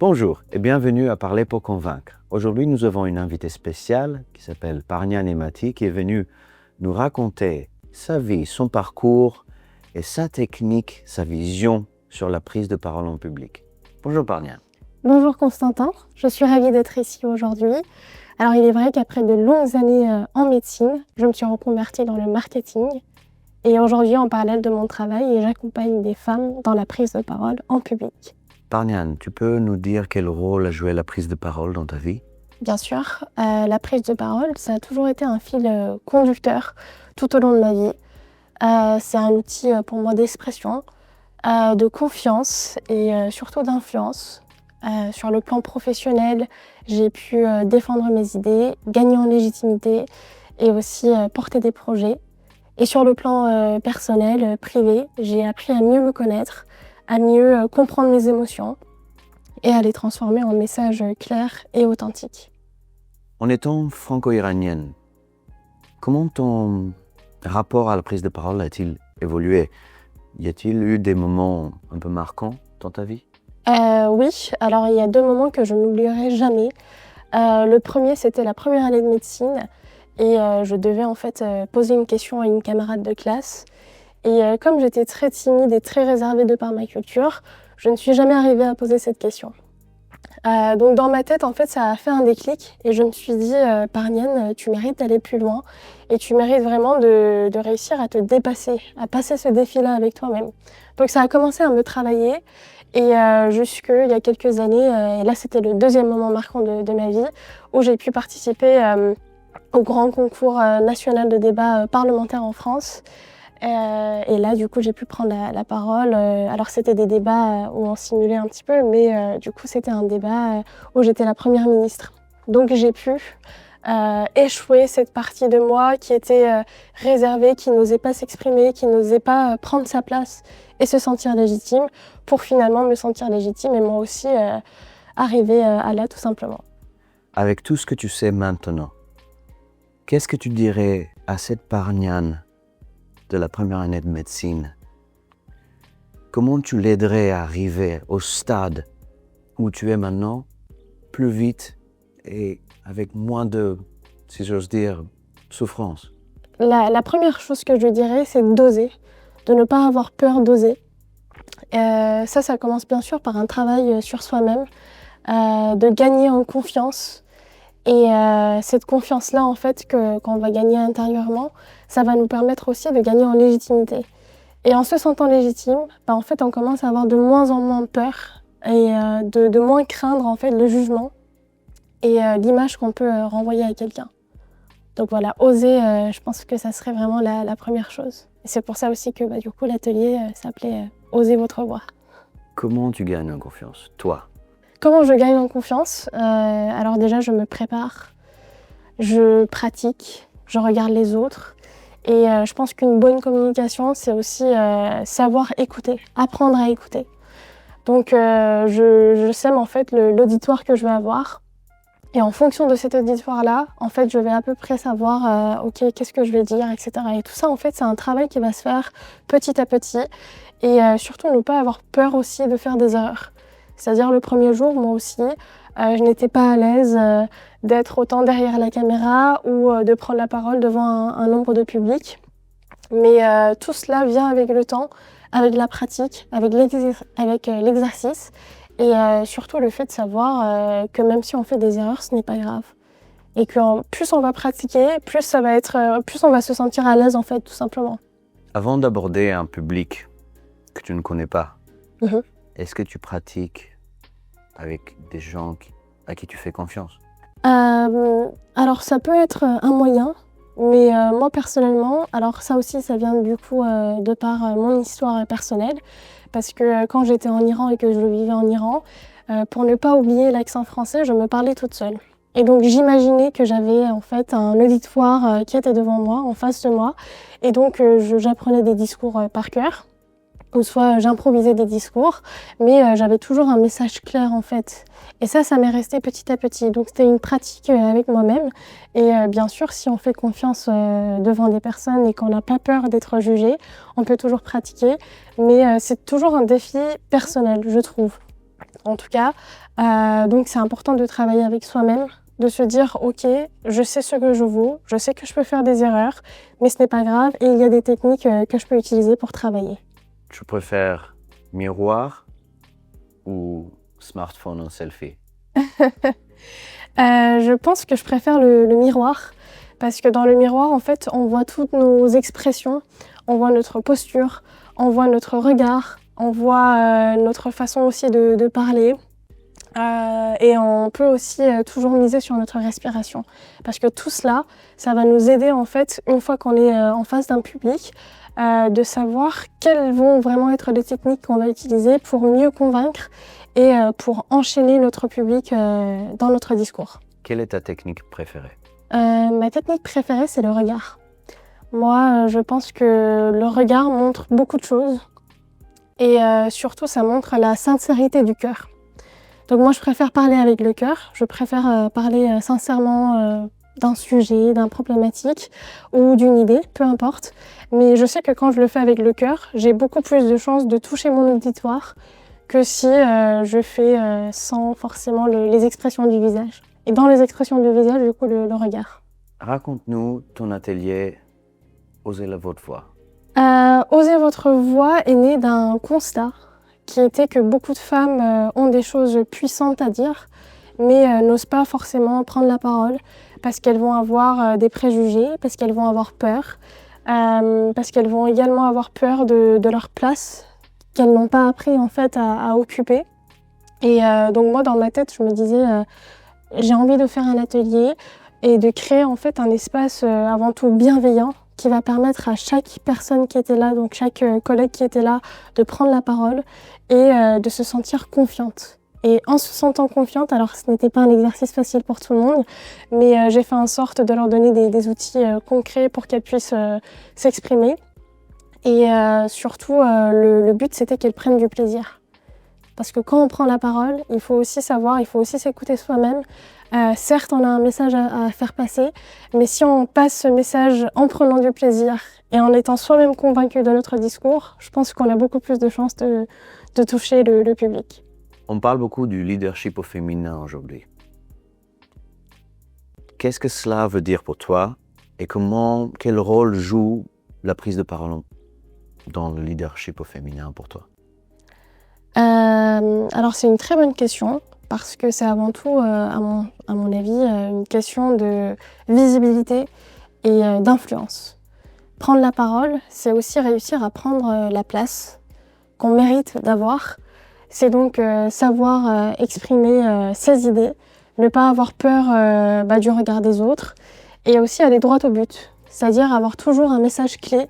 Bonjour et bienvenue à Parler pour convaincre. Aujourd'hui, nous avons une invitée spéciale qui s'appelle Parnian Emati qui est venue nous raconter sa vie, son parcours et sa technique, sa vision sur la prise de parole en public. Bonjour Parnian. Bonjour Constantin, je suis ravie d'être ici aujourd'hui. Alors il est vrai qu'après de longues années en médecine, je me suis reconvertie dans le marketing et aujourd'hui en parallèle de mon travail, j'accompagne des femmes dans la prise de parole en public. Parnian, tu peux nous dire quel rôle a joué la prise de parole dans ta vie? Bien sûr, la prise de parole, ça a toujours été un fil conducteur tout au long de ma vie. C'est un outil pour moi d'expression, de confiance et surtout d'influence. Sur le plan professionnel, j'ai pu défendre mes idées, gagner en légitimité et aussi porter des projets. Et sur le plan personnel, privé, j'ai appris à mieux me connaître, à mieux comprendre mes émotions et à les transformer en messages clairs et authentiques. En étant franco-iranienne, comment ton rapport à la prise de parole a-t-il évolué? Y a-t-il eu des moments un peu marquants dans ta vie? Oui, alors il y a 2 moments que je n'oublierai jamais. Le premier, c'était la première année de médecine et je devais en fait poser une question à une camarade de classe. Et comme j'étais très timide et très réservée de par ma culture, je ne suis jamais arrivée à poser cette question. Donc dans ma tête, en fait, ça a fait un déclic et je me suis dit Parnian, tu mérites d'aller plus loin et tu mérites vraiment de réussir à te dépasser, à passer ce défi-là avec toi-même. Donc ça a commencé à me travailler et jusqu'il y a quelques années, et là c'était le deuxième moment marquant de ma vie, où j'ai pu participer au grand concours national de débat parlementaire en France. Et là, du coup, j'ai pu prendre la parole. Alors, c'était des débats où on simulait un petit peu, mais du coup, c'était un débat où j'étais la première ministre. Donc, j'ai pu échouer cette partie de moi qui était réservée, qui n'osait pas s'exprimer, qui n'osait pas prendre sa place et se sentir légitime, pour finalement me sentir légitime et moi aussi arriver à là, tout simplement. Avec tout ce que tu sais maintenant, qu'est-ce que tu dirais à cette Parnian de la première année de médecine? Comment tu l'aiderais à arriver au stade où tu es maintenant, plus vite et avec moins de, si j'ose dire, souffrance? La première chose que je dirais, c'est d'oser, de ne pas avoir peur d'oser. Ça commence bien sûr par un travail sur soi-même, de gagner en confiance. Et cette confiance-là, en fait, qu'on va gagner intérieurement, ça va nous permettre aussi de gagner en légitimité. Et en se sentant légitime, en fait, on commence à avoir de moins en moins peur et de moins craindre, en fait, le jugement et l'image qu'on peut renvoyer à quelqu'un. Donc voilà, oser, je pense que ça serait vraiment la première chose. Et c'est pour ça aussi que du coup, l'atelier s'appelait Osez votre voix. Comment tu gagnes en confiance, toi? Comment je gagne en confiance? Alors déjà, je me prépare, je pratique, je regarde les autres. Et je pense qu'une bonne communication, c'est aussi savoir écouter, apprendre à écouter. Donc je sème en fait l'auditoire que je vais avoir. Et en fonction de cet auditoire-là, en fait, je vais à peu près savoir, ok, qu'est-ce que je vais dire, etc. Et tout ça, en fait, c'est un travail qui va se faire petit à petit. Et surtout, ne pas avoir peur aussi de faire des erreurs. C'est-à-dire le premier jour, moi aussi, je n'étais pas à l'aise d'être autant derrière la caméra ou de prendre la parole devant un nombre de public. Mais tout cela vient avec le temps, avec la pratique, avec l'exercice et surtout le fait de savoir que même si on fait des erreurs, ce n'est pas grave. Et que plus on va pratiquer, plus on va se sentir à l'aise en fait, tout simplement. Avant d'aborder un public que tu ne connais pas, est-ce que tu pratiques avec des gens à qui tu fais confiance? Alors ça peut être un moyen, mais moi personnellement, alors ça aussi ça vient du coup de par mon histoire personnelle, parce que quand j'étais en Iran et que je vivais en Iran, pour ne pas oublier l'accent français, je me parlais toute seule. Et donc j'imaginais que j'avais en fait un auditoire qui était devant moi, en face de moi, et donc j'apprenais des discours par cœur. Ou soit j'improvisais des discours, mais j'avais toujours un message clair en fait. Et ça m'est resté petit à petit. Donc c'était une pratique avec moi-même. Et bien sûr, si on fait confiance devant des personnes et qu'on n'a pas peur d'être jugé, on peut toujours pratiquer. Mais c'est toujours un défi personnel, je trouve. en tout cas. Donc c'est important de travailler avec soi-même, de se dire ok, je sais ce que je vaux, je sais que je peux faire des erreurs, mais ce n'est pas grave et il y a des techniques que je peux utiliser pour travailler. Tu préfères miroir ou smartphone en selfie? Je pense que je préfère le miroir, parce que dans le miroir, en fait, on voit toutes nos expressions, on voit notre posture, on voit notre regard, on voit notre façon aussi de parler. Et on peut aussi toujours miser sur notre respiration. Parce que tout cela, ça va nous aider en fait, une fois qu'on est en face d'un public, de savoir quelles vont vraiment être les techniques qu'on va utiliser pour mieux convaincre et pour enchaîner notre public dans notre discours. Quelle est ta technique préférée? Ma technique préférée, c'est le regard. Moi, je pense que le regard montre beaucoup de choses et surtout, ça montre la sincérité du cœur. Donc moi, je préfère parler avec le cœur, je préfère parler sincèrement d'un sujet, d'un problématique ou d'une idée, peu importe. Mais je sais que quand je le fais avec le cœur, j'ai beaucoup plus de chances de toucher mon auditoire que si je fais sans forcément les expressions du visage. Et dans les expressions du visage, du coup, le regard. Raconte-nous ton atelier Osez la votre voix. Oser votre voix est né d'un constat qui était que beaucoup de femmes ont des choses puissantes à dire, mais n'osent pas forcément prendre la parole parce qu'elles vont avoir des préjugés, parce qu'elles vont avoir peur, parce qu'elles vont également avoir peur de leur place qu'elles n'ont pas appris en fait à occuper. Et donc moi, dans ma tête, je me disais, j'ai envie de faire un atelier et de créer en fait un espace avant tout bienveillant qui va permettre à chaque personne qui était là, donc chaque collègue qui était là, de prendre la parole et de se sentir confiante. Et en se sentant confiante, alors ce n'était pas un exercice facile pour tout le monde, mais j'ai fait en sorte de leur donner des outils concrets pour qu'elles puissent s'exprimer. Et surtout, le but, c'était qu'elles prennent du plaisir. Parce que quand on prend la parole, il faut aussi savoir, il faut aussi s'écouter soi-même. Certes, on a un message à faire passer, mais si on passe ce message en prenant du plaisir et en étant soi-même convaincu de notre discours, je pense qu'on a beaucoup plus de chances de toucher le public. On parle beaucoup du leadership au féminin aujourd'hui. Qu'est-ce que cela veut dire pour toi et quel rôle joue la prise de parole dans le leadership au féminin pour toi? Alors c'est une très bonne question parce que c'est avant tout, à mon avis, une question de visibilité et d'influence. Prendre la parole, c'est aussi réussir à prendre la place qu'on mérite d'avoir. C'est donc savoir exprimer ses idées, ne pas avoir peur du regard des autres et aussi aller droit au but, c'est-à-dire avoir toujours un message clé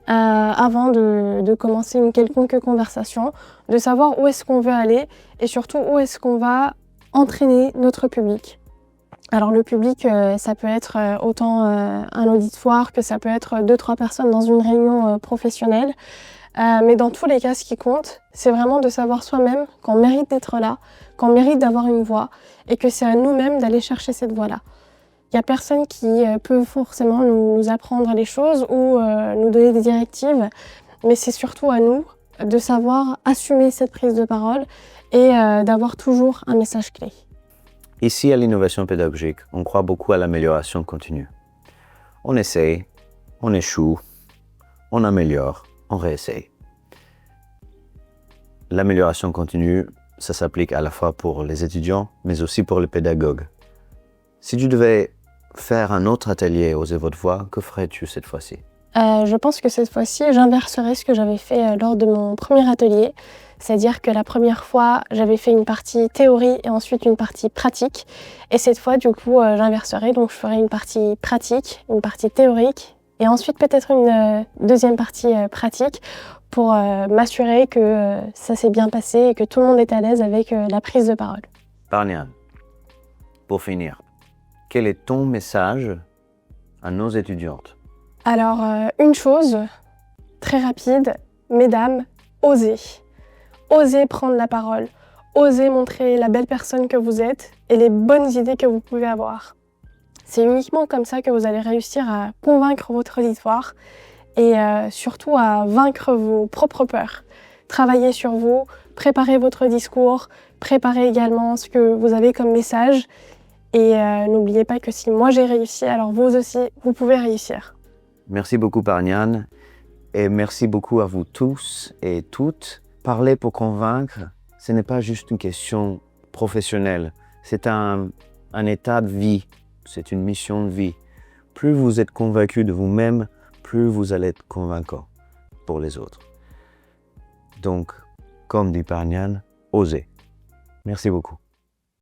avant de commencer une quelconque conversation, de savoir où est-ce qu'on veut aller et surtout où est-ce qu'on va entraîner notre public. Alors le public, ça peut être autant un auditoire que ça peut être 2-3 personnes dans une réunion professionnelle. Mais dans tous les cas, ce qui compte, c'est vraiment de savoir soi-même qu'on mérite d'être là, qu'on mérite d'avoir une voix et que c'est à nous-mêmes d'aller chercher cette voix-là. Il n'y a personne qui peut forcément nous apprendre les choses ou nous donner des directives, mais c'est surtout à nous de savoir assumer cette prise de parole et d'avoir toujours un message clé. Ici, à l'innovation pédagogique, on croit beaucoup à l'amélioration continue. On essaye, on échoue, on améliore, on réessaye. L'amélioration continue, ça s'applique à la fois pour les étudiants, mais aussi pour les pédagogues. Si tu devais faire un autre atelier Osez votre voix, que ferais-tu cette fois-ci? Je pense que cette fois-ci, j'inverserai ce que j'avais fait lors de mon premier atelier. C'est-à-dire que la première fois, j'avais fait une partie théorie et ensuite une partie pratique. Et cette fois, du coup, j'inverserai. Donc, je ferai une partie pratique, une partie théorique et ensuite peut-être une deuxième partie pratique pour m'assurer que ça s'est bien passé et que tout le monde est à l'aise avec la prise de parole. Parniane, pour finir, quel est ton message à nos étudiantes? Alors, une chose très rapide, mesdames, osez. Osez prendre la parole. Osez montrer la belle personne que vous êtes et les bonnes idées que vous pouvez avoir. C'est uniquement comme ça que vous allez réussir à convaincre votre auditoire et surtout à vaincre vos propres peurs. travaillez sur vous, préparez votre discours, préparez également ce que vous avez comme message. Et n'oubliez pas que si moi j'ai réussi, alors vous aussi, vous pouvez réussir. Merci beaucoup, Parniane. Et merci beaucoup à vous tous et toutes. Parler pour convaincre, ce n'est pas juste une question professionnelle. C'est un état de vie. C'est une mission de vie. Plus vous êtes convaincu de vous-même, plus vous allez être convaincant pour les autres. Donc, comme dit Parniane, osez. Merci beaucoup.